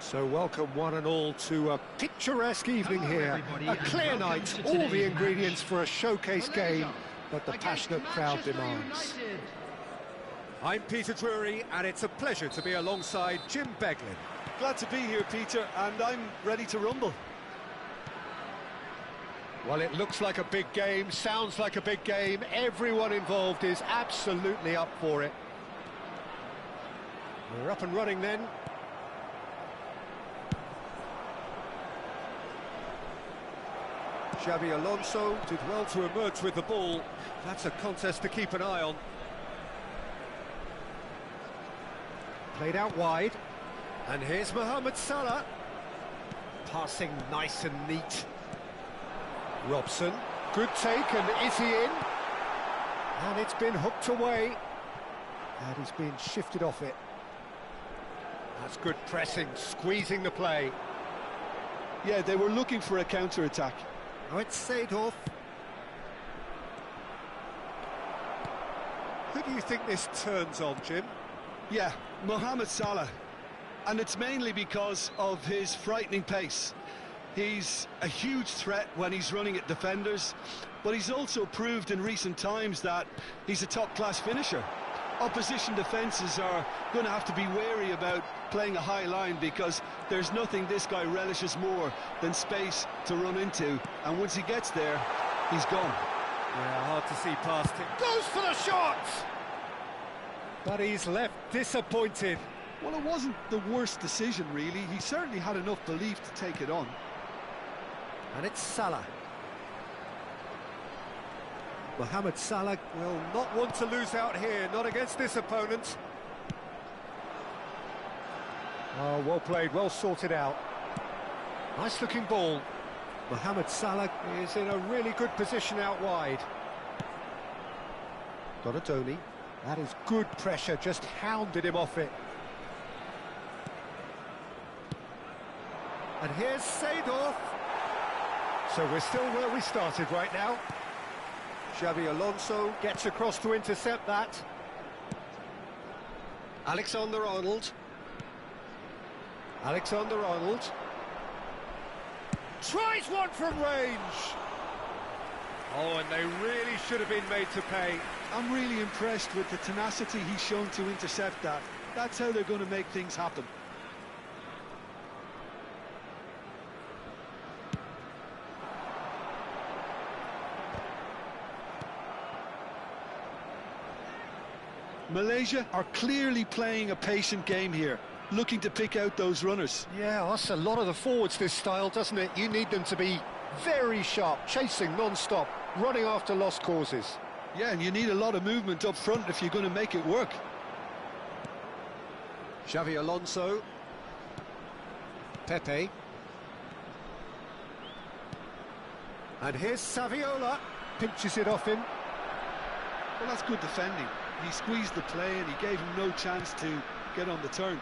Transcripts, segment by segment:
So welcome one and all to a picturesque evening here. A clear night, all the ingredients for a showcase game that the passionate crowd demands. I'm Peter Drury, and it's a pleasure to be alongside Jim Beglin. Glad to be here, Peter, and I'm ready to rumble. Well, it looks like a big game, sounds like a big game. Everyone involved is absolutely up for it. We're up and running then. Xabi Alonso did well to emerge with the ball. That's a contest to keep an eye on. Played out wide. And here's Mohamed Salah. Passing nice and neat. Robson, good take, and is he in? And it's been hooked away. And he's been shifted off it. That's good pressing, squeezing the play. Yeah, they were looking for a counter-attack. Now it's Seedorf. Who do you think this turns on, Jim? Yeah, Mohamed Salah. And it's mainly because of his frightening pace. He's a huge threat when he's running at defenders, but he's also proved in recent times that he's a top-class finisher. Opposition defences are going to have to be wary about playing a high line because there's nothing this guy relishes more than space to run into, and once he gets there, he's gone. Yeah, hard to see past it. Goes for the shot! But he's left disappointed. Well, it wasn't the worst decision, really. He certainly had enough belief to take it on. And it's Salah. Mohamed Salah will not want to lose out here, not against this opponent. Oh, well played, well sorted out. Nice looking ball. Mohamed Salah is in a really good position out wide. Donadoni, that is good pressure, just hounded him off it. And here's Seedorf. So we're still where we started right now. Xabi Alonso gets across to intercept that. Alexander-Arnold. Alexander-Arnold. Tries one from range. Oh, and they really should have been made to pay. I'm really impressed with the tenacity he's shown to intercept that. That's how they're going to make things happen. Malaysia are clearly playing a patient game here, looking to pick out those runners. Yeah, that's a lot of the forwards, this style, doesn't it? You need them to be very sharp, chasing non-stop, running after lost causes. Yeah, and you need a lot of movement up front if you're going to make it work. Xabi Alonso. Pepe. And here's Saviola. Pinches it off him. Well, that's good defending. He squeezed the play and he gave him no chance to get on the turn.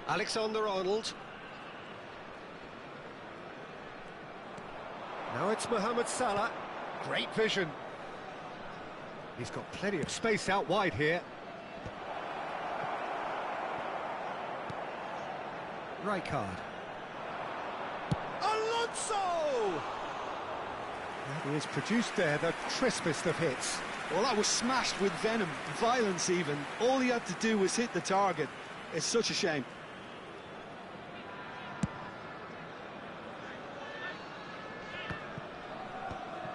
Alexander-Arnold. Now it's Mohamed Salah. Great vision. He's got plenty of space out wide here. Rijkaard. Alonso! He has produced there the crispest of hits. Well, that was smashed with venom, violence even. All he had to do was hit the target. It's such a shame.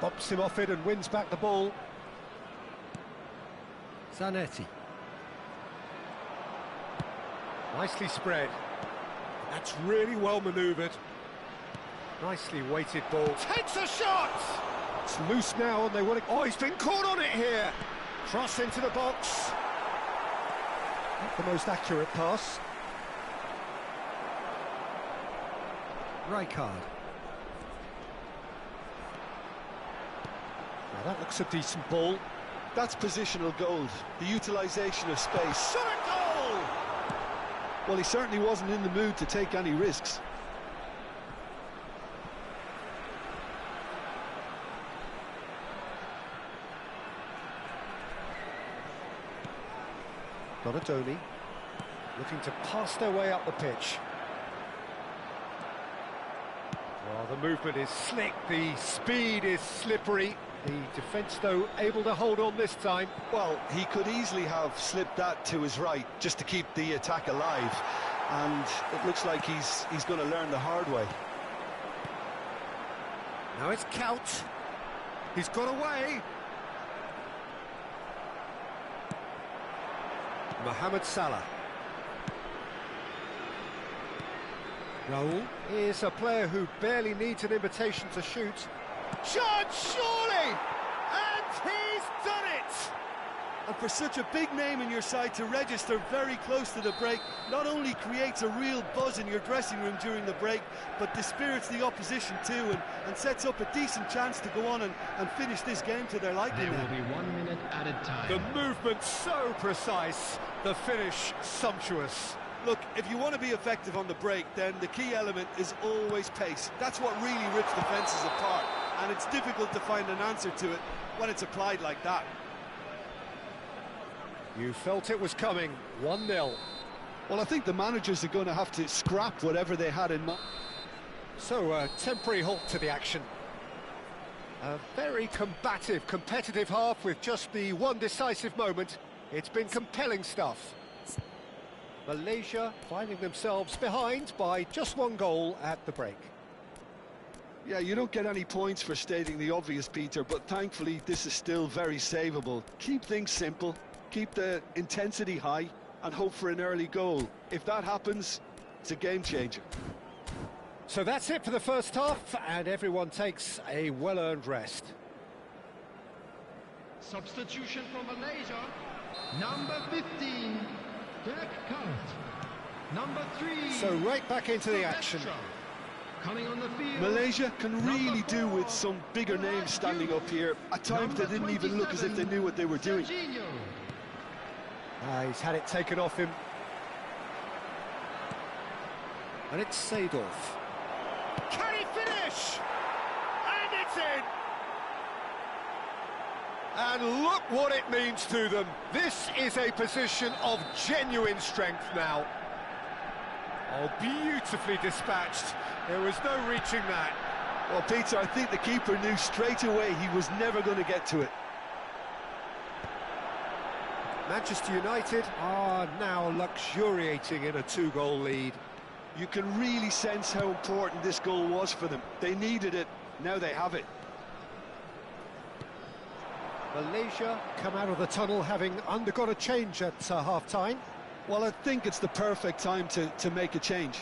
Bops him off it and wins back the ball. Zanetti. Nicely spread. That's really well manoeuvred. Nicely weighted ball. Takes a shot! It's loose now and they want to... Oh, he's been caught on it here! Cross into the box. Not the most accurate pass. Rijkaard. Now that looks a decent ball. That's positional gold. The utilisation of space. Shot a goal! Well, he certainly wasn't in the mood to take any risks. Donadoni. Looking to pass their way up the pitch. Well, the movement is slick, the speed is slippery. The defence, though, able to hold on this time. Well, he could easily have slipped that to his right just to keep the attack alive. And it looks like he's going to learn the hard way. Now it's Kaut. He's got away. Mohamed Salah. Raul is a player who barely needs an invitation to shoot. Shot, surely! And he's done it! And for such a big name in your side to register very close to the break, not only creates a real buzz in your dressing room during the break, but dispirits the opposition too, and sets up a decent chance to go on and finish this game to their liking. There will be 1 minute added time. The movement so precise, the finish sumptuous. Look, if you want to be effective on the break, then the key element is always pace. That's what really rips defences apart, and it's difficult to find an answer to it when it's applied like that. You felt it was coming, 1-0. Well, I think the managers are going to have to scrap whatever they had in mind. So, a temporary halt to the action. A very combative, competitive half with just the one decisive moment. It's been compelling stuff. Malaysia finding themselves behind by just 1 goal at the break. Yeah, you don't get any points for stating the obvious, Peter, but thankfully this is still very savable. Keep things simple, keep the intensity high, and hope for an early goal. If that happens, it's a game changer. So that's it for the first half, and everyone takes a well-earned rest. Substitution for Malaysia. Number 15, Dirk Kuyt. Number 3. So right back into the action. Coming on the field. Malaysia can really do with some bigger names standing up here. At times they didn't even look as if they knew what they were doing. He's had it taken off him. And it's Seedorf. Can he finish? And it's in! And look what it means to them. This is a position of genuine strength now. Oh, beautifully dispatched. There was no reaching that. Well, Peter, I think the keeper knew straight away he was never going to get to it. Manchester United are now luxuriating in a 2-goal lead. You can really sense how important this goal was for them. They needed it, now they have it. Malaysia come out of the tunnel having undergone a change at half-time. Well, I think it's the perfect time to make a change.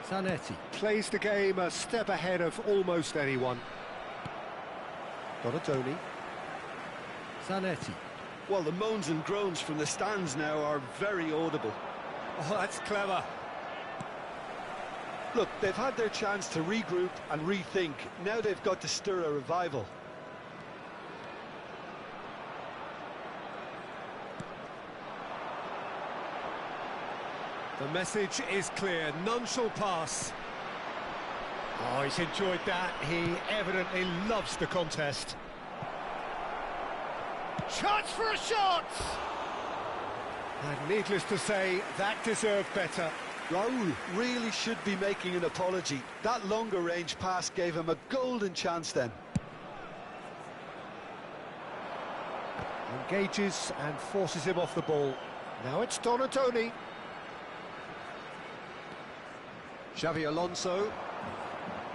Zanetti plays the game a step ahead of almost anyone. Donadoni. Zanetti. Well, the moans and groans from the stands now are very audible. Oh, that's clever. Look, they've had their chance to regroup and rethink. Now they've got to stir a revival. The message is clear, none shall pass. Oh, he's enjoyed that. He evidently loves the contest. Chance for a shot! And needless to say, that deserved better. Raul really should be making an apology. That longer range pass gave him a golden chance then. Engages and forces him off the ball. Now it's Donadoni. Xavi Alonso.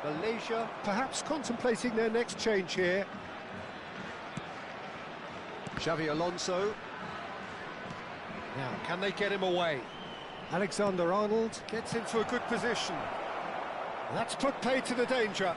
Malaysia perhaps contemplating their next change here. Xavi Alonso. Now, can they get him away? Alexander-Arnold gets into a good position. That's put paid to the danger.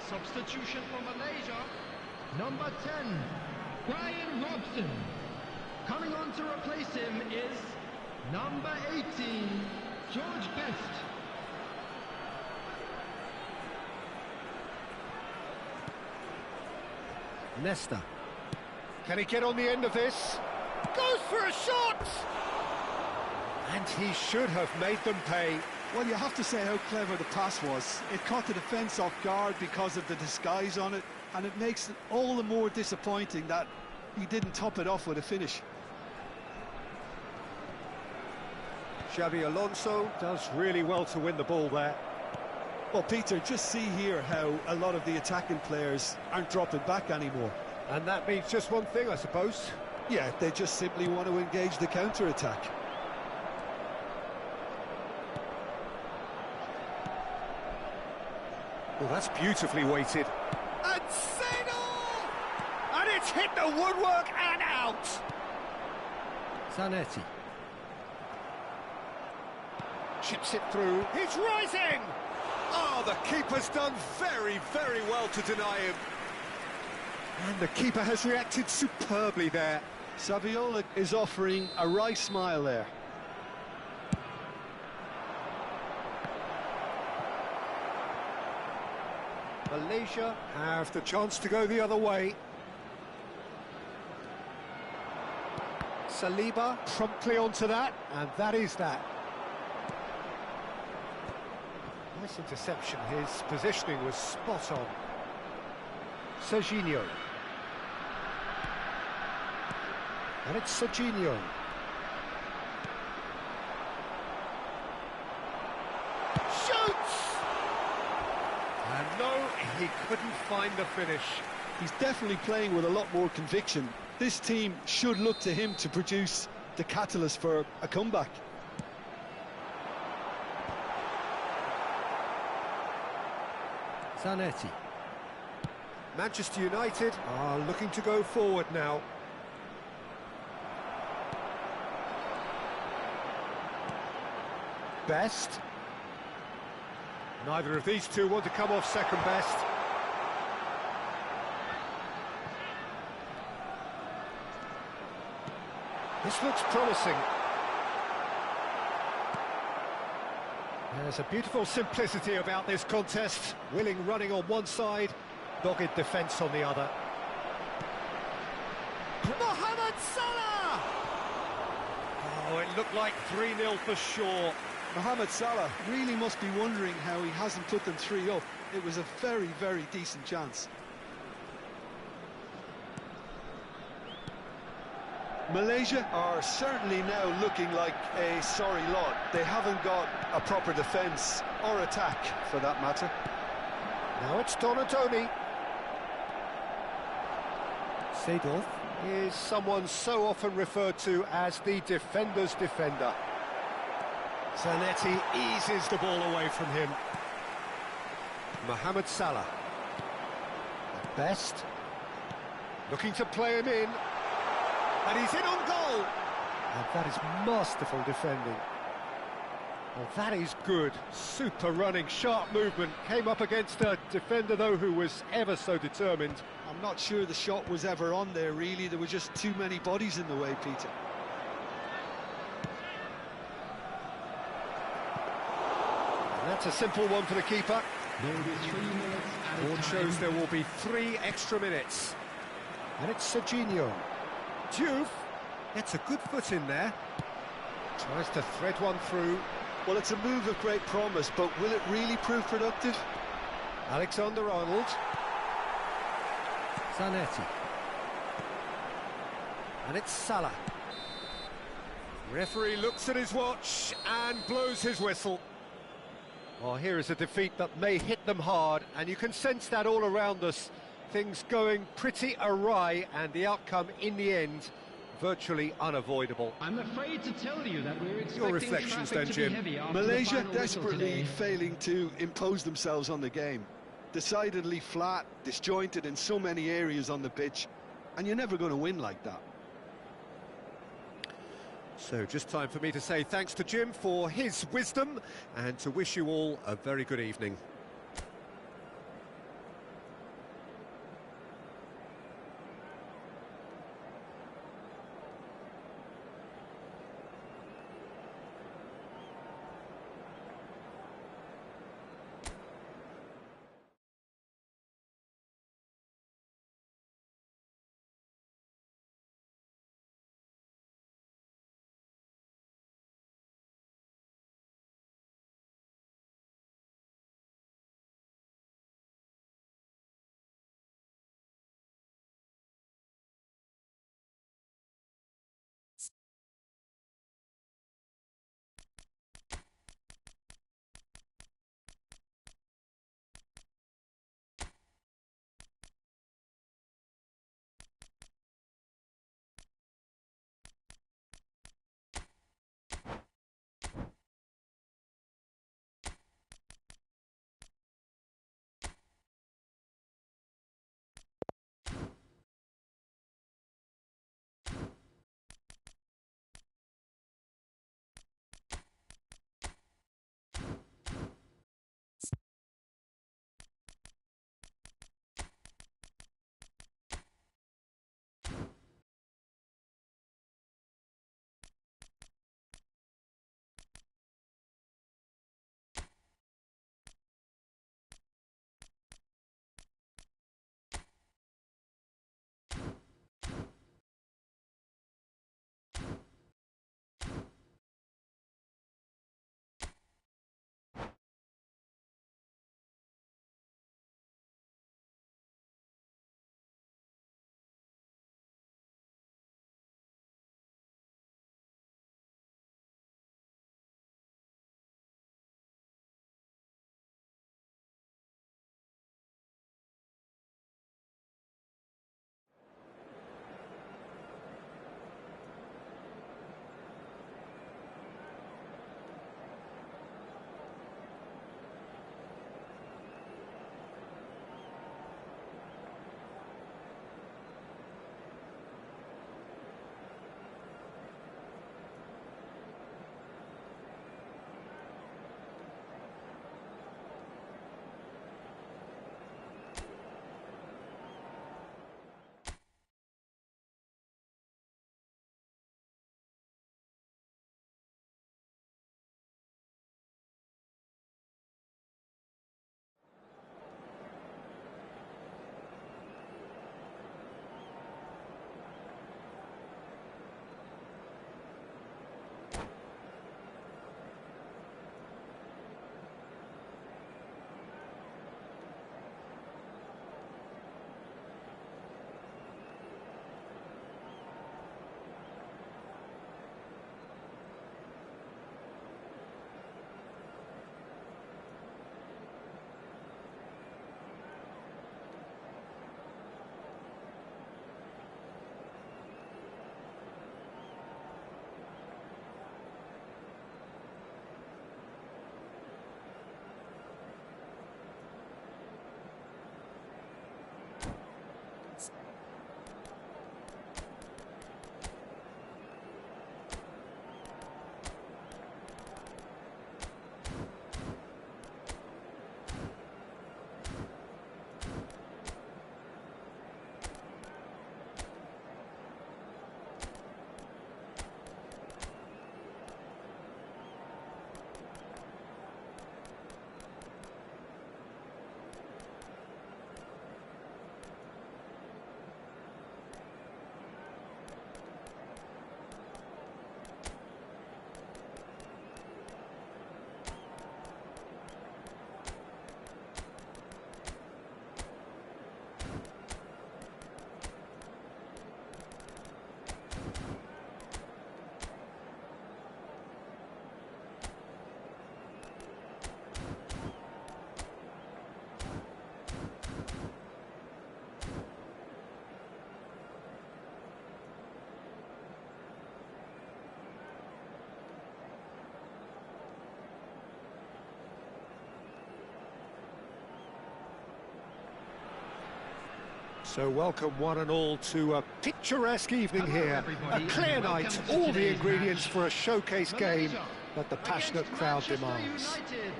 Substitution for Malaysia. Number 10, Brian Robson. Coming on to replace him is number 18, George Best. Nesta. Can he get on the end of this? Goes for a shot! And he should have made them pay. Well, you have to say how clever the pass was. It caught the defence off guard because of the disguise on it, and it makes it all the more disappointing that he didn't top it off with a finish. Xabi Alonso does really well to win the ball there. Well, Peter, just see here how a lot of the attacking players aren't dropping back anymore. And that means just one thing, I suppose. Yeah, they just simply want to engage the counter-attack. Well, that's beautifully weighted. And Zeno! And it's hit the woodwork and out! Zanetti. Chips it through. He's rising! Oh, the keeper's done very, very well to deny him. And the keeper has reacted superbly there. Saviola is offering a wry smile there. Malaysia have the chance to go the other way. Saliba promptly onto that, and that is that. Nice interception, his positioning was spot on. Serginho. And it's Serginho. Shoots! And no, he couldn't find the finish. He's definitely playing with a lot more conviction. This team should look to him to produce the catalyst for a comeback. Zanetti. Manchester United are looking to go forward now. Best. Neither of these two want to come off second best. This looks promising. There's a beautiful simplicity about this contest. Willing running on one side, dogged defence on the other. Mohamed Salah! Oh, it looked like 3-0 for sure. Mohamed Salah really must be wondering how he hasn't put them 3 up. It was a very, very decent chance. Malaysia are certainly now looking like a sorry lot. They haven't got a proper defence or attack, for that matter. Now it's Donatoni. Seedorf is someone so often referred to as the defender's defender. Zanetti eases the ball away from him. Mohamed Salah. At best. Looking to play him in. And he's in on goal! And that is masterful defending. Well, that is good. Super running, sharp movement. Came up against a defender, though, who was ever so determined. I'm not sure the shot was ever on there, really. There were just too many bodies in the way, Peter. And that's a simple one for the keeper. There will be 3 minutes added Board time. shows there will be 3 extra minutes. And it's Serginho. Diouf gets a good foot in there. Tries to thread one through. Well, it's a move of great promise, but will it really prove productive? Alexander-Arnold. Zanetti. And it's Salah. Referee looks at his watch and blows his whistle. Well, here is a defeat that may hit them hard, and you can sense that all around us. Things going pretty awry, and the outcome in the end virtually unavoidable. I'm afraid to tell you that we're expecting reflections traffic then, to be Jim? heavy after the Malaysia final whistle desperately today. failing to impose themselves on the game. Decidedly flat, disjointed in so many areas on the pitch, and you're never going to win like that. So just time for me to say thanks to Jim for his wisdom and to wish you all a very good evening. So welcome one and all to a picturesque evening Hello, here. everybody, A clear and welcome night, to all the today's ingredients match. for a showcase game Malaysia that the passionate against crowd Manchester demands. United.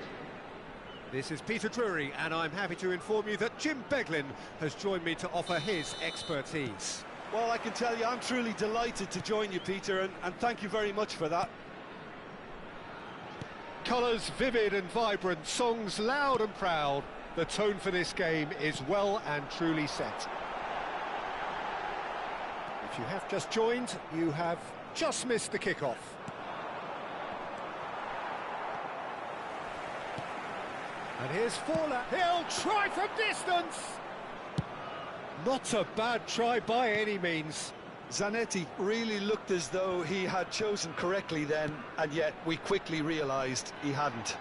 This is Peter Drury, and I'm happy to inform you that Jim Beglin has joined me to offer his expertise. Well, I can tell you I'm truly delighted to join you, Peter, and thank you very much for that. Colours vivid and vibrant, songs loud and proud. The tone for this game is well and truly set. If you have just joined, you have just missed the kickoff. And here's Fowler. He'll try from distance. Not a bad try by any means. Zanetti really looked as though he had chosen correctly then, and yet we quickly realised he hadn't.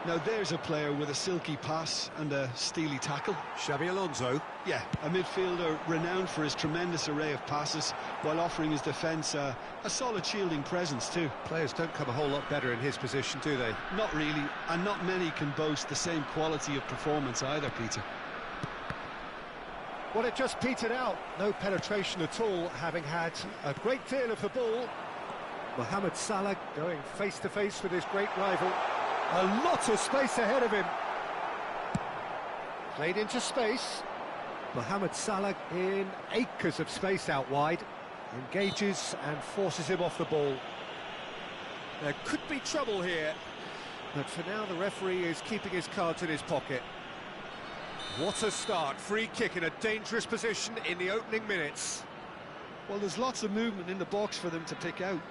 Now there's a player with a silky pass and a steely tackle. Xabi Alonso. Yeah, a midfielder renowned for his tremendous array of passes, while offering his defence a solid shielding presence too. Players don't come a whole lot better in his position, do they? Not really, and not many can boast the same quality of performance either, Peter. Well, it just petered out. No penetration at all, having had a great deal of the ball. Mohamed Salah going face-to-face with his great rival. A lot of space ahead of him. Played into space. Mohamed Salah in acres of space out wide. Engages and forces him off the ball. There could be trouble here, but for now the referee is keeping his cards in his pocket. What a start. Free kick in a dangerous position in the opening minutes. Well, there's lots of movement in the box for them to pick out.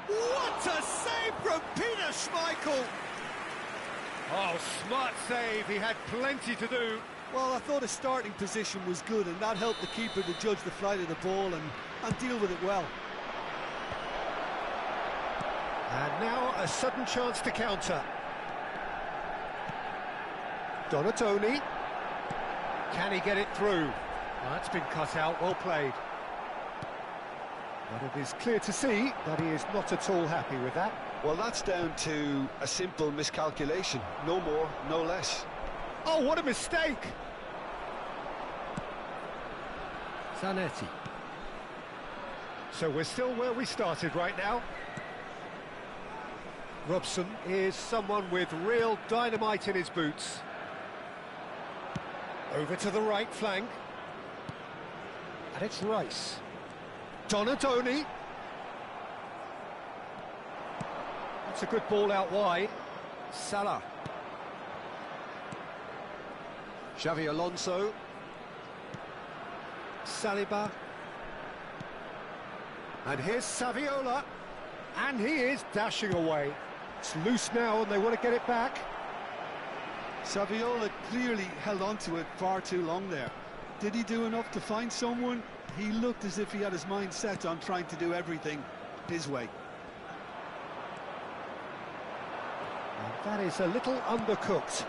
What a save from Peter Schmeichel! Oh, smart save. He had plenty to do. Well, I thought his starting position was good, and that helped the keeper to judge the flight of the ball and deal with it well. And now a sudden chance to counter. Donatoni. Can he get it through? Well, that's been cut out, well played. But it is clear to see that he is not at all happy with that. Well, that's down to a simple miscalculation. No more, no less. Oh, what a mistake! Zanetti. So we're still where we started right now. Robson is someone with real dynamite in his boots. Over to the right flank. And it's Rice. Donatoni. That's a good ball out wide. Salah. Xabi Alonso. Saliba. And here's Saviola. And he is dashing away. It's loose now and they want to get it back. Saviola clearly held on to it far too long there. Did he do enough to find someone? He looked as if he had his mind set on trying to do everything his way. And that is a little undercooked.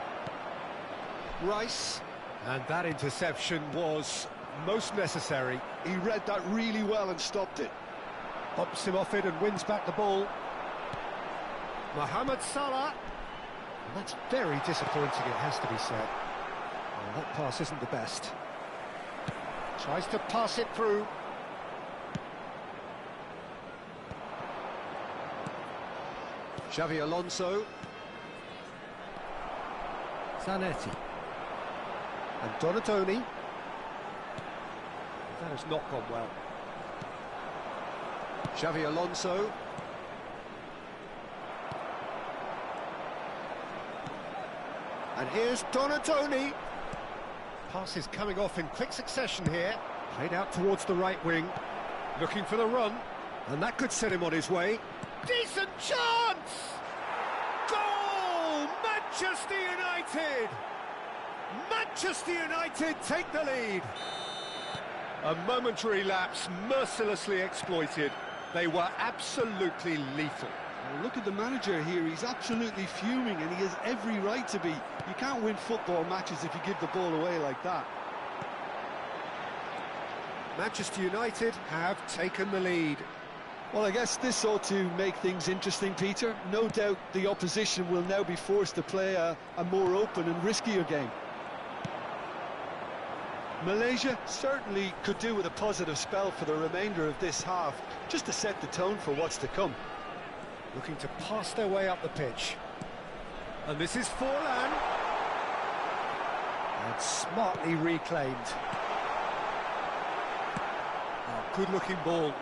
Rice. And that interception was most necessary. He read that really well and stopped it. Bumps him off it and wins back the ball. Mohamed Salah. And that's very disappointing, it has to be said. Well, that pass isn't the best. Tries to pass it through. Xabi Alonso. Zanetti. And Donatoni. That has not gone well. Xabi Alonso. And here's Donatoni. Pass is coming off in quick succession here. Played out towards the right wing. Looking for the run. And that could set him on his way. Decent chance! Goal! Manchester United! Manchester United take the lead. A momentary lapse mercilessly exploited. They were absolutely lethal. Well, look at the manager here, he's absolutely fuming and he has every right to be. You can't win football matches if you give the ball away like that. Manchester United have taken the lead. Well, I guess this ought to make things interesting, Peter. No doubt the opposition will now be forced to play a more open and riskier game. Malaysia certainly could do with a positive spell for the remainder of this half, just to set the tone for what's to come. Looking to pass their way up the pitch. And this is Forlan. And smartly reclaimed. Oh, good-looking ball.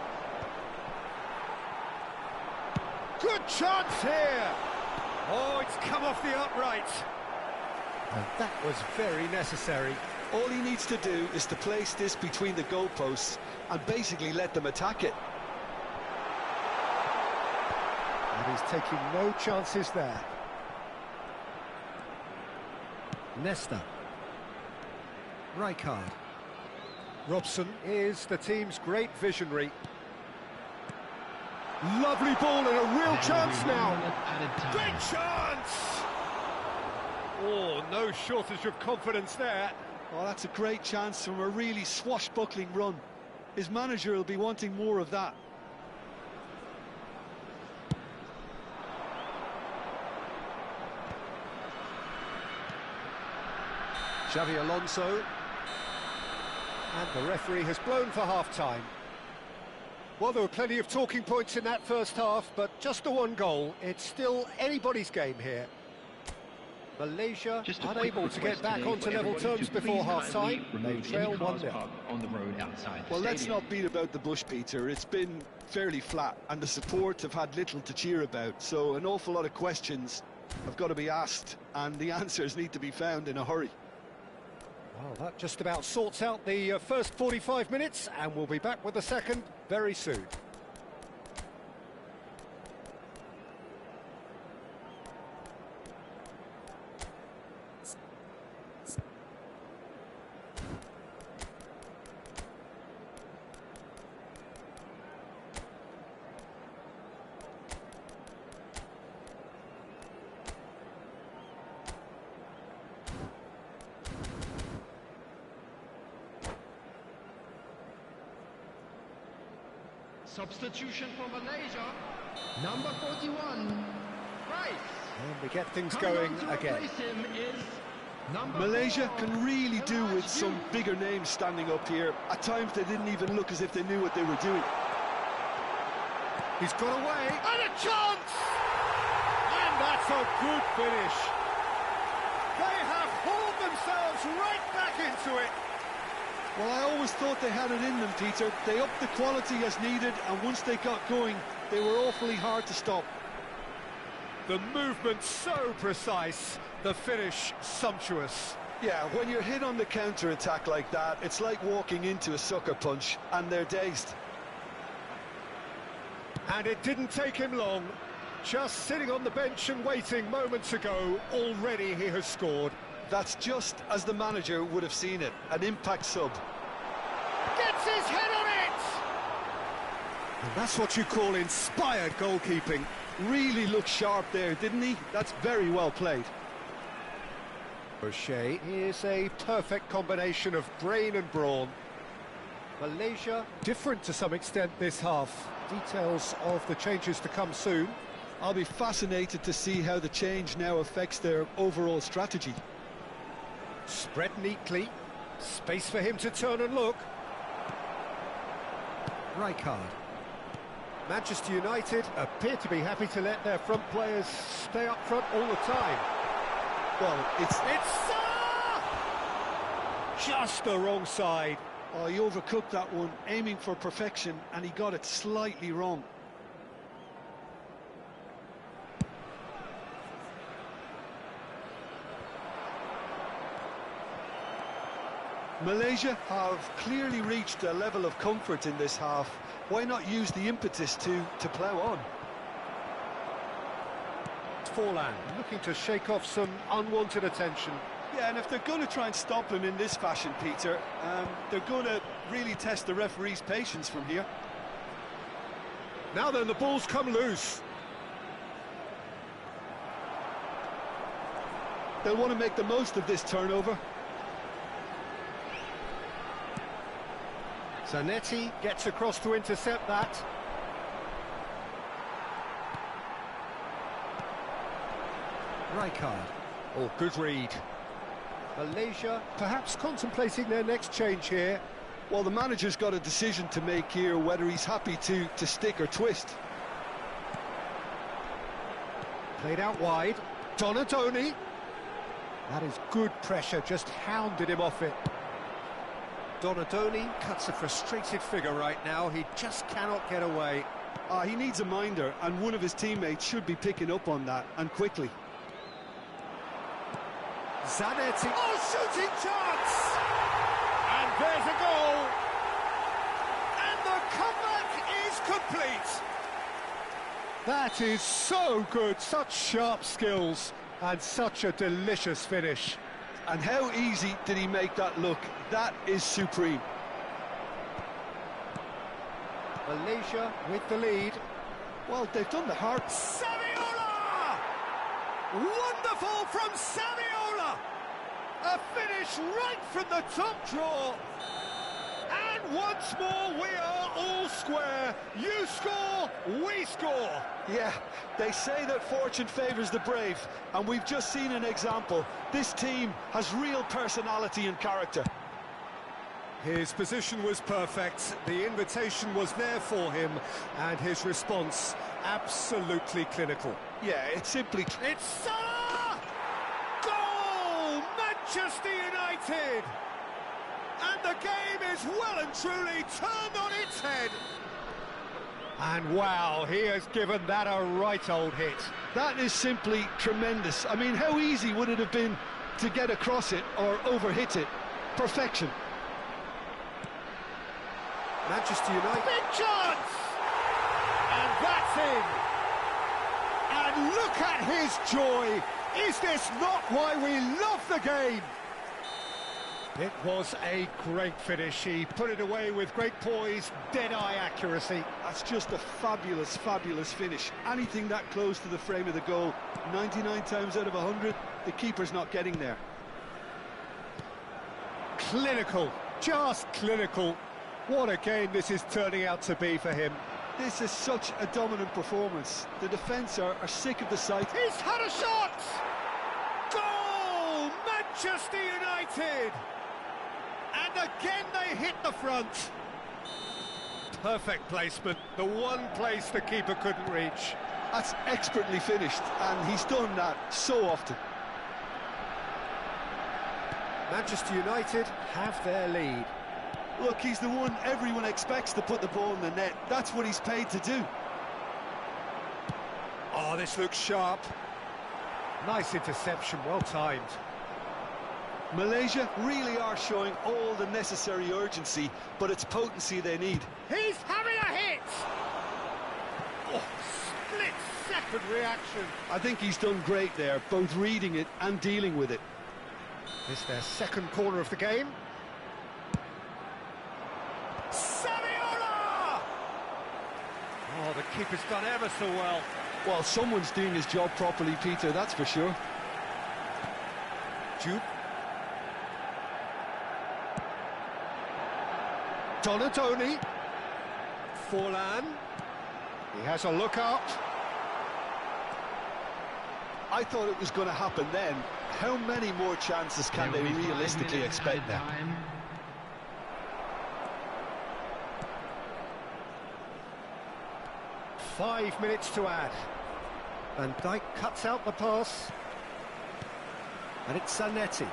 Good chance here! Oh, it's come off the upright. And that was very necessary. All he needs to do is to place this between the goalposts and basically let them attack it. And he's taking no chances there. Nesta. Rijkaard. Robson is the team's great visionary. Lovely ball and a real chance now. Great chance! Oh, no shortage of confidence there. Oh, that's a great chance from a really swashbuckling run. His manager will be wanting more of that. Xavi Alonso. And the referee has blown for half-time. Well, there were plenty of talking points in that first half, but just the one goal. It's still anybody's game here. Malaysia unable to get back onto level terms before half-time. They trail 1-0. On the road outside well, let's not beat about the bush, Peter. It's been fairly flat, and the support have had little to cheer about. So an awful lot of questions have got to be asked, and the answers need to be found in a hurry. Well, that just about sorts out the first 45 minutes, and we'll be back with the second very soon. Substitution for Malaysia, number 41, Rice. And we get things going again. Malaysia can really do with some bigger names standing up here. At times they didn't even look as if they knew what they were doing. He's got away, and a chance! And that's a good finish. They have hauled themselves right back into it. Well, I always thought they had it in them, Peter. They upped the quality as needed, and once they got going, they were awfully hard to stop. The movement so precise, the finish sumptuous. Yeah, when you're hit on the counter-attack like that, it's like walking into a sucker punch, and they're dazed. And it didn't take him long. Just sitting on the bench and waiting moments ago, already he has scored. That's just as the manager would have seen it, an impact sub. Gets his head on it! And that's what you call inspired goalkeeping. Really looked sharp there, didn't he? That's very well played. O'Shea is a perfect combination of brain and brawn. Malaysia, different to some extent this half. Details of the changes to come soon. I'll be fascinated to see how the change now affects their overall strategy. Spread neatly, space for him to turn and look. Rijkaard. Manchester United appear to be happy to let their front players stay up front all the time. Well, it's just the wrong side. Oh, he overcooked that one, aiming for perfection, and he got it slightly wrong. Malaysia have clearly reached a level of comfort in this half. Why not use the impetus to plough on? Forlan looking to shake off some unwanted attention. Yeah, and if they're going to try and stop him in this fashion, Peter, they're going to really test the referee's patience from here. Now then, the ball's come loose. They'll want to make the most of this turnover. Zanetti gets across to intercept that. Rijkaard. Oh, good read. Malaysia perhaps contemplating their next change here. Well, the manager's got a decision to make here, whether he's happy to stick or twist. Played out wide. Donadoni. That is good pressure, just hounded him off it. Donadoni cuts a frustrated figure right now. He just cannot get away. He needs a minder, and one of his teammates should be picking up on that, and quickly. Zanetti. Oh, shooting chance! And there's a goal! And the comeback is complete! That is so good, such sharp skills, and such a delicious finish. And how easy did he make that look? That is supreme. Malaysia with the lead. Well, they've done the hard... Saviola! Wonderful from Saviola! A finish right from the top draw. And once more we are all square. You score, we score. Yeah, they say that fortune favours the brave, and we've just seen an example. This team has real personality and character. His position was perfect, the invitation was there for him, and his response absolutely clinical. Yeah, it's simply... It's Salah! Goal! Manchester United! And the game is well and truly turned on its head. And wow, he has given that a right old hit. That is simply tremendous. I mean, how easy would it have been to get across it or overhit it? Perfection. Manchester United. Big chance! And that's in. And look at his joy. Is this not why we love the game? It was a great finish. He put it away with great poise, dead-eye accuracy. That's just a fabulous, fabulous finish. Anything that close to the frame of the goal, 99 times out of 100, the keeper's not getting there. Clinical, just clinical. What a game this is turning out to be for him. This is such a dominant performance. The defence are sick of the sight. He's had a shot! Goal! Manchester United! And again they hit the front. Perfect placement, the one place the keeper couldn't reach. That's expertly finished, and he's done that so often. Manchester United have their lead. Look, he's the one everyone expects to put the ball in the net. That's what he's paid to do. Oh, this looks sharp. Nice interception, well timed. Malaysia really are showing all the necessary urgency, but it's potency they need. He's having a hit! Oh, split-second reaction. I think he's done great there, both reading it and dealing with it. It's their second corner of the game. Saviola! Oh, the keeper's done ever so well. Well, someone's doing his job properly, Peter, that's for sure. Jude. Donadoni. Forlan. He has a look up. I thought it was going to happen then. How many more chances can they realistically expect now? 5 minutes to add. Van Dijk cuts out the pass. And it's Zanetti.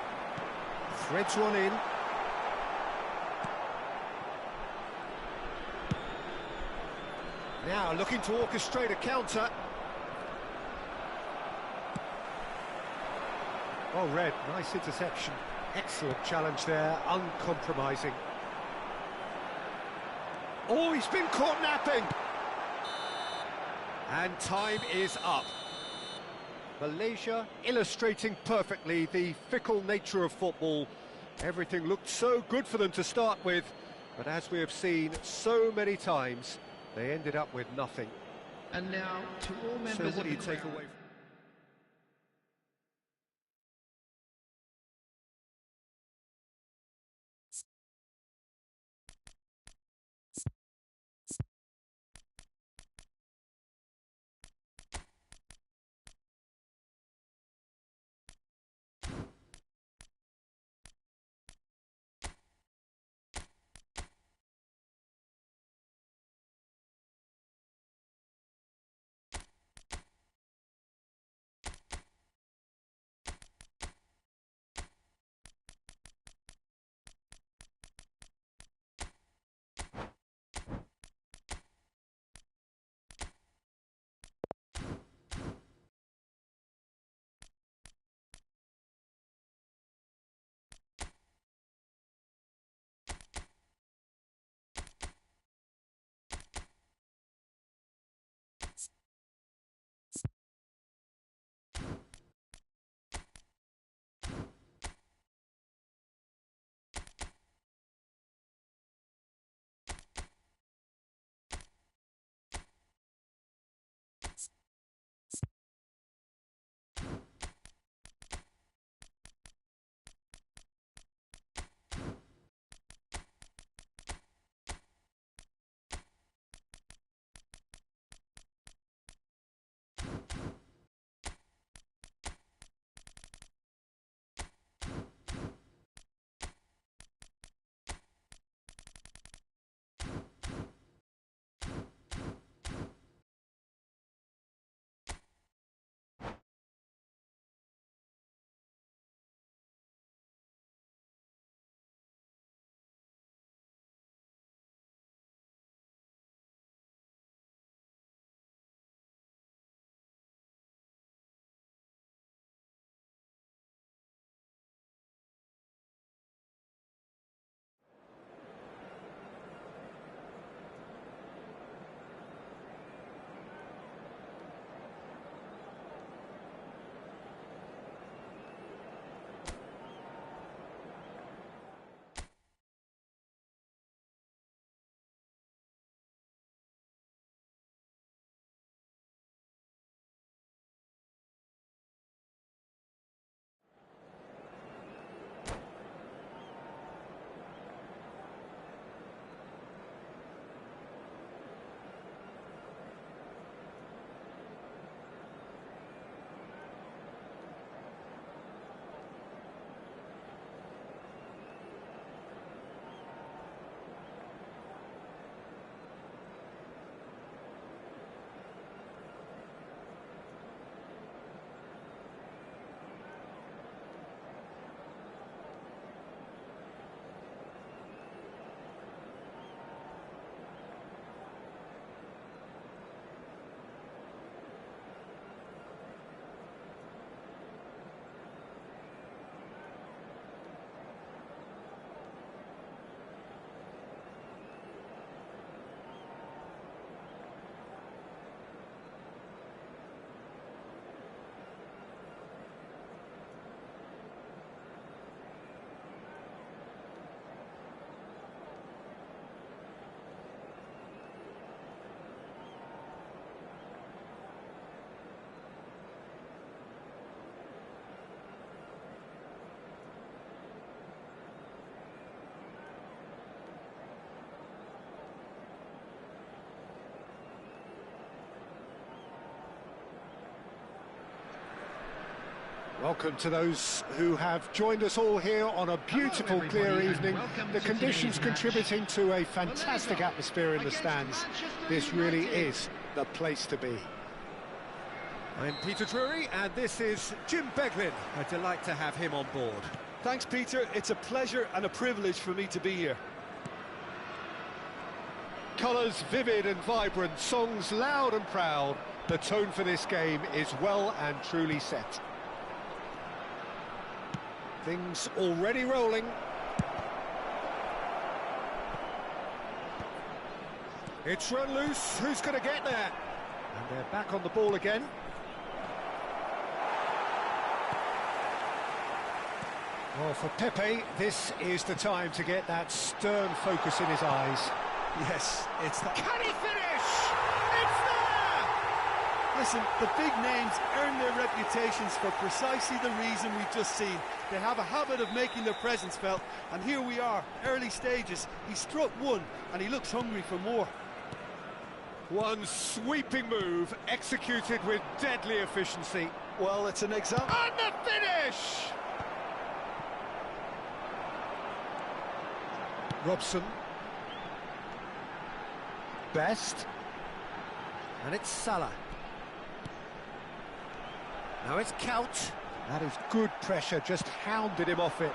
Threads one in. Now looking to orchestrate a counter. Well read, nice interception. Excellent challenge there, uncompromising. Oh, he's been caught napping! And time is up. Malaysia illustrating perfectly the fickle nature of football. Everything looked so good for them to start with, but as we have seen so many times, they ended up with nothing. And now, to all members So what do you of the take crowd, away from Welcome to those who have joined us all here on a beautiful, clear evening. The conditions contributing to a fantastic atmosphere in the stands. This really is the place to be. I'm Peter Drury, and this is Jim Beglin. A delight to have him on board. Thanks, Peter. It's a pleasure and a privilege for me to be here. Colours vivid and vibrant, songs loud and proud. The tone for this game is well and truly set. Things already rolling. It's run loose. Who's going to get there? And they're back on the ball again. Well, for Pepe, this is the time to get that stern focus in his eyes. Yes, it's that. Can he finish? It's there! Listen, the big names earn their reputations for precisely the reason we've just seen. They have a habit of making their presence felt, and here we are, early stages. He struck one, and he looks hungry for more. One sweeping move, executed with deadly efficiency. Well, it's an example. And the finish! Robson. Best. And it's Salah. Now it's Kaut. That is good pressure, just hounded him off it.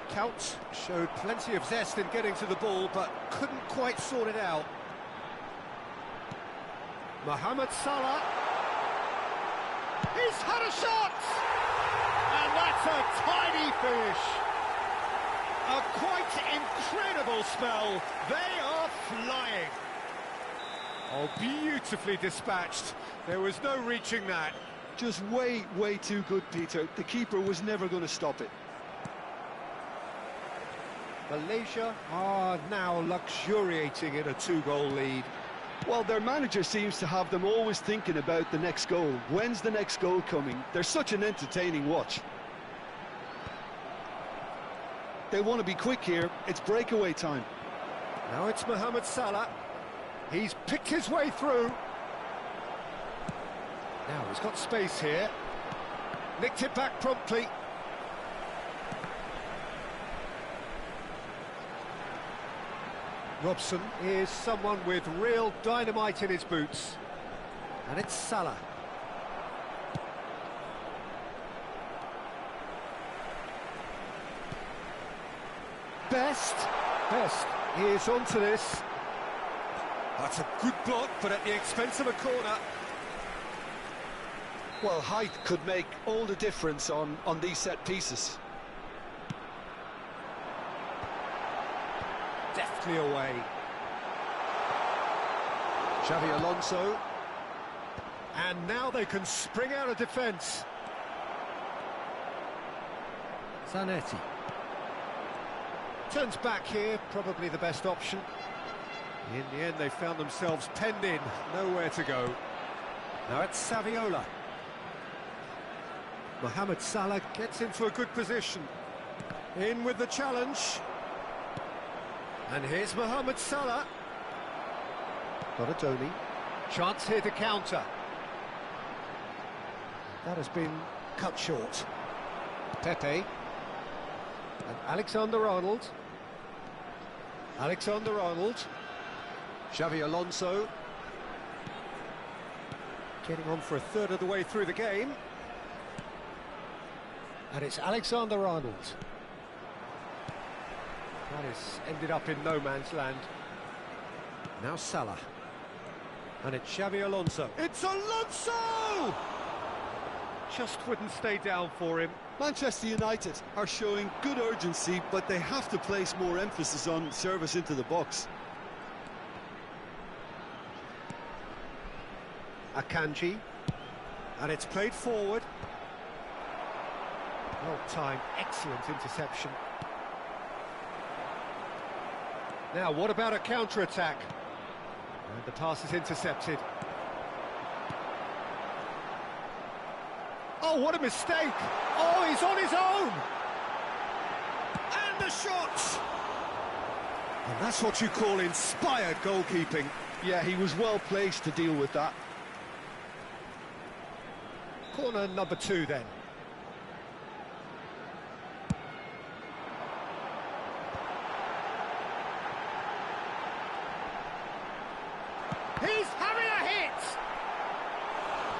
Kaut showed plenty of zest in getting to the ball, but couldn't quite sort it out. Mohamed Salah. He's had a shot! And that's a tiny finish. A quite incredible spell. They are flying. Oh, beautifully dispatched. There was no reaching that. Just way too good, Peter. The keeper was never going to stop it. Malaysia are now luxuriating in a two-goal lead. Well, their manager seems to have them always thinking about the next goal. When's the next goal coming? They're such an entertaining watch. They want to be quick here. It's breakaway time. Now it's Mohamed Salah. He's picked his way through. Now he's got space here. Nicked it back promptly. Robson is someone with real dynamite in his boots. And it's Salah. Best is onto this. That's a good block, but at the expense of a corner. Well, height could make all the difference on these set pieces. Deftly away. Xavi Alonso. And now they can spring out of defence. Zanetti. Turns back here, probably the best option. In the end, they found themselves penned in, nowhere to go. Now it's Saviola. Mohamed Salah gets into a good position. In with the challenge. And here's Mohamed Salah. Donatoni. Chance here to counter. That has been cut short. Pepe. And Alexander-Arnold. Alexander-Arnold. Xavi Alonso. Getting on for a third of the way through the game. And it's Alexander-Arnold. That has ended up in no man's land. Now Salah. And it's Xavi Alonso. It's Alonso! Just wouldn't stay down for him. Manchester United are showing good urgency, but they have to place more emphasis on service into the box. Akanji. And it's played forward. Well timed, excellent interception. Now, what about a counter-attack? And the pass is intercepted. Oh, what a mistake! Oh, he's on his own! And the shot! And that's what you call inspired goalkeeping. Yeah, he was well placed to deal with that. Corner number 2 then. Harrier hit!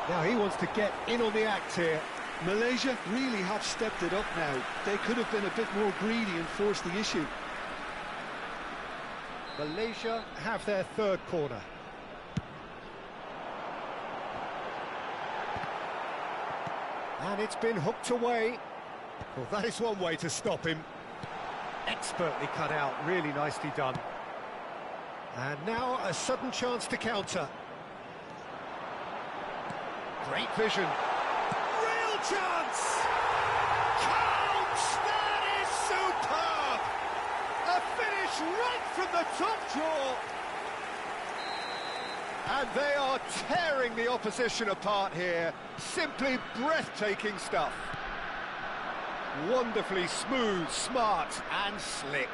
Now he wants to get in on the act here. Malaysia really have stepped it up now. They could have been a bit more greedy and forced the issue. Malaysia have their third corner. And it's been hooked away. Well, that is one way to stop him. Expertly cut out, really nicely done. And now a sudden chance to counter. Great vision. Real chance! Counts! That is superb! A finish right from the top draw. And they are tearing the opposition apart here. Simply breathtaking stuff. Wonderfully smooth, smart and slick.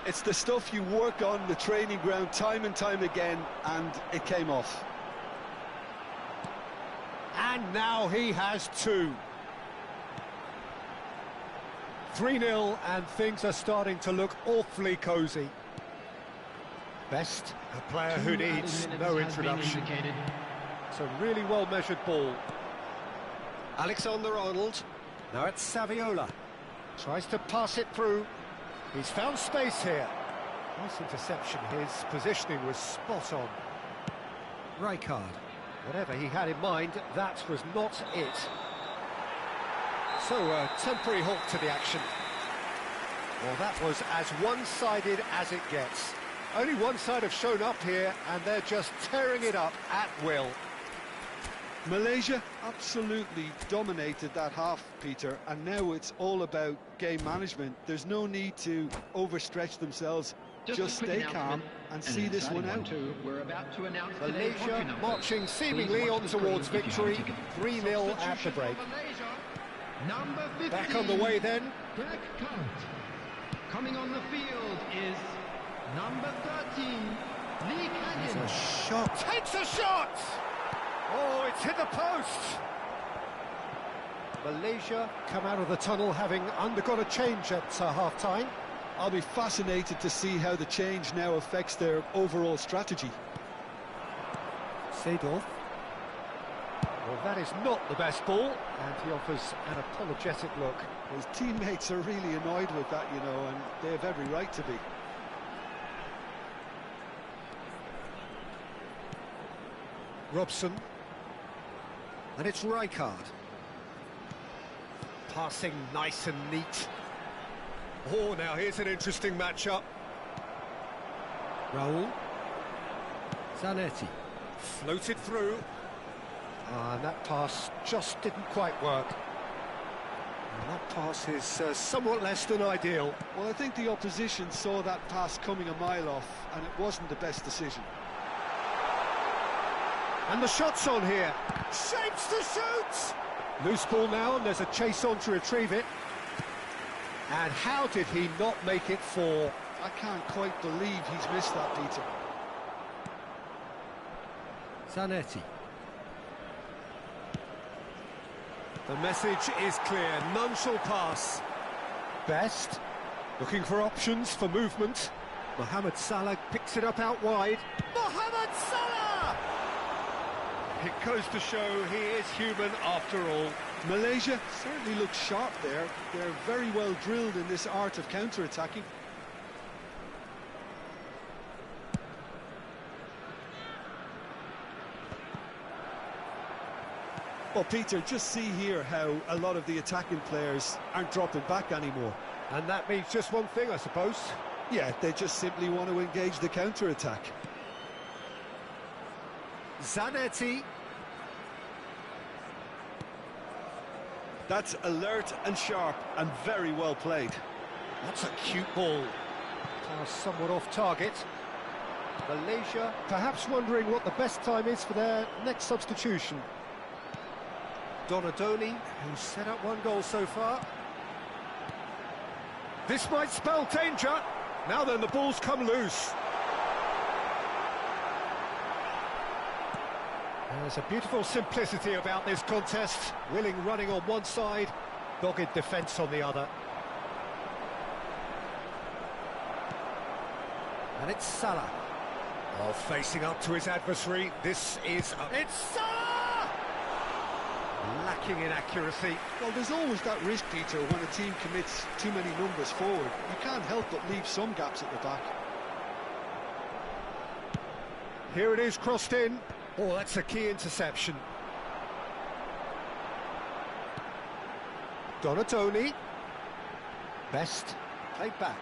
It's the stuff you work on the training ground time and time again, and it came off. And now he has two. 3-0, and things are starting to look awfully cosy. Best, a player who needs no introduction. It's a really well-measured ball. Alexander-Arnold. Now it's Saviola. Tries to pass it through. He's found space here. Nice interception. His positioning was spot on. Rijkaard. Whatever he had in mind, that was not it. So, a temporary halt to the action. Well, that was as one-sided as it gets. Only one side have shown up here, and they're just tearing it up at will. Malaysia absolutely dominated that half, Peter, and now it's all about game management. There's no need to overstretch themselves. Just stay calm and see this one out. We're about to announce Malaysia marching seemingly on towards victory, 3-0 at the break. Number 15, Back on the way then. Greg Count. Coming on the field is number 13, Lee There's Canyon. a shot. Takes a shot! Oh, it's hit the post! Malaysia come out of the tunnel having undergone a change at half-time. I'll be fascinated to see how the change now affects their overall strategy. Seedorf. Well, that is not the best ball, and he offers an apologetic look. His teammates are really annoyed with that, you know, and they have every right to be. Robson. And it's Rijkaard. Passing nice and neat. Oh, now here's an interesting matchup. Raul. Zanetti. Floated through. And that pass just didn't quite work. And that pass is somewhat less than ideal. Well, I think the opposition saw that pass coming a mile off, and it wasn't the best decision. And the shot's on here. Shapes to shoot! Loose ball now, and there's a chase on to retrieve it. And how did he not make it 4? I can't quite believe he's missed that, Peter. Zanetti. The message is clear, none shall pass. Best, looking for options for movement. Mohamed Salah picks it up out wide. Mohamed Salah! It goes to show he is human after all. Malaysia certainly looks sharp there. They're very well drilled in this art of counter-attacking. Well, Peter, just see here how a lot of the attacking players aren't dropping back anymore. And that means just one thing, I suppose. Yeah, they just simply want to engage the counter-attack. Zanetti. That's alert and sharp and very well played. That's a cute ball. Somewhat off target. Malaysia perhaps wondering what the best time is for their next substitution. Donadoni, who's set up 1 goal so far. This might spell danger. Now then, the ball's come loose. There's a beautiful simplicity about this contest. Willing running on one side, dogged defence on the other. And it's Salah. Oh, facing up to his adversary, it's Salah! Lacking in accuracy. Well, there's always that risk, Peter, when a team commits too many numbers forward. You can't help but leave some gaps at the back. Here it is, crossed in. Oh, that's a key interception. Donatoni. Best, played back.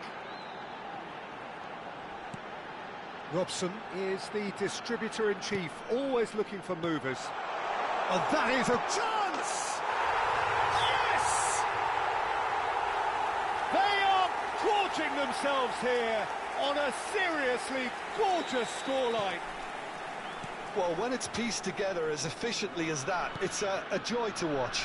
Robson is the distributor-in-chief, always looking for movers. And that is a chance! Yes! They are gorging themselves here on a seriously gorgeous scoreline. Well, when it's pieced together as efficiently as that, it's a joy to watch.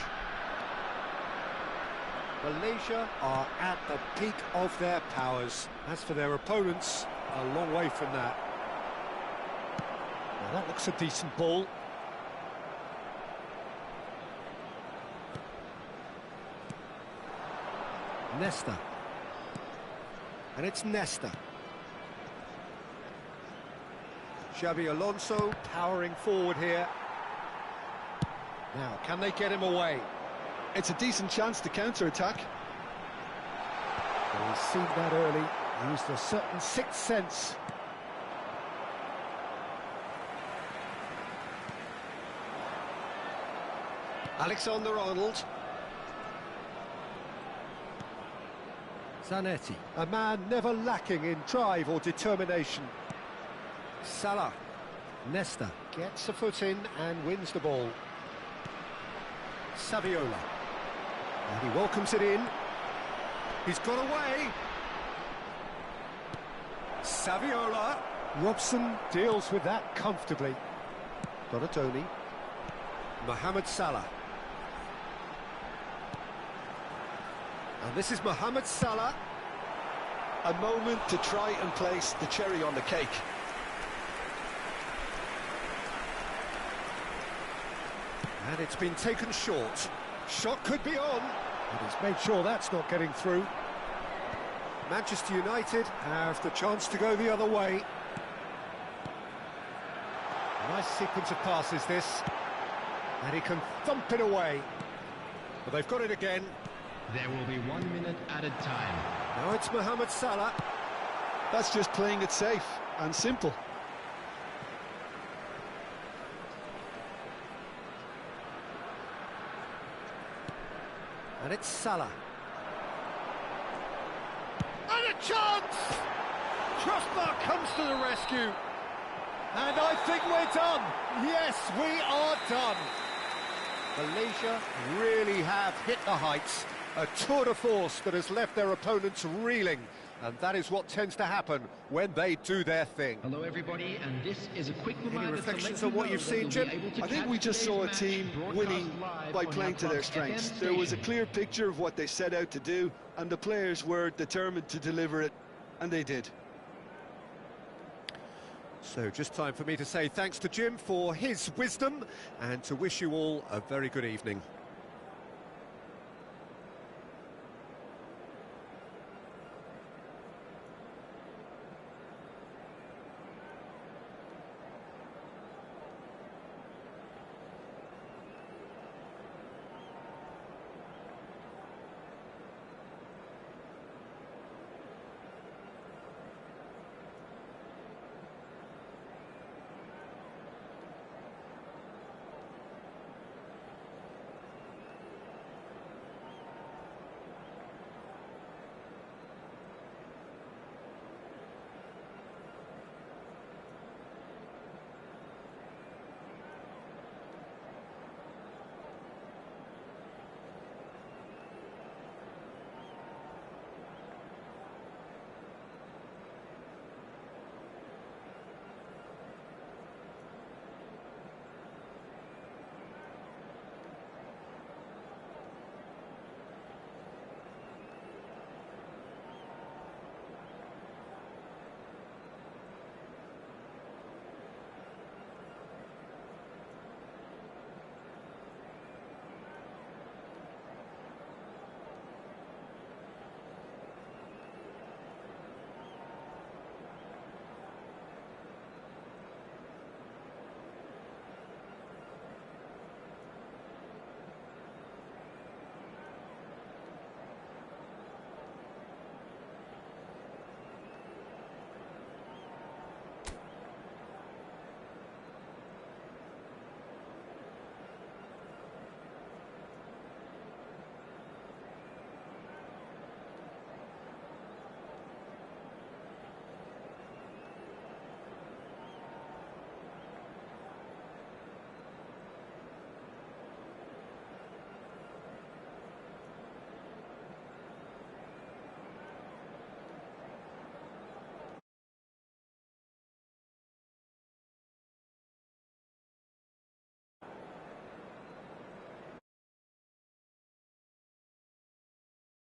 Malaysia are at the peak of their powers. As for their opponents, a long way from that. Well, that looks a decent ball. Nesta. And it's Nesta. Xabi Alonso powering forward here. Now, can they get him away? It's a decent chance to counter-attack. Well, he's seen that early, used a certain sixth sense. Alexander-Arnold. Zanetti, a man never lacking in drive or determination. Salah. Nesta gets a foot in and wins the ball. Saviola. And he welcomes it in. He's got away. Saviola. Robson deals with that comfortably. Donatoni. Mohamed Salah. And this is Mohamed Salah. A moment to try and place the cherry on the cake. And it's been taken short. Shot could be on. But he's made sure that's not getting through. Manchester United have the chance to go the other way. Nice sequence of passes, this. And he can thump it away. But they've got it again. There will be 1 minute added time. Now it's Mohamed Salah. That's just playing it safe and simple. And it's Salah. And a chance! Crossbar comes to the rescue. And I think we're done. Yes, we are done. Malaysia really have hit the heights. A tour de force that has left their opponents reeling. And that is what tends to happen when they do their thing. Hello everybody, and this is a quick reminder. Any reflections to let on what you you've know seen, that you'll Jim? be able to I think catch we just today's saw a match team broadcast winning live by on playing to their Hard Rock strengths. FM There was a station. clear picture of what they set out to do, and the players were determined to deliver it, and they did. So just time for me to say thanks to Jim for his wisdom and to wish you all a very good evening.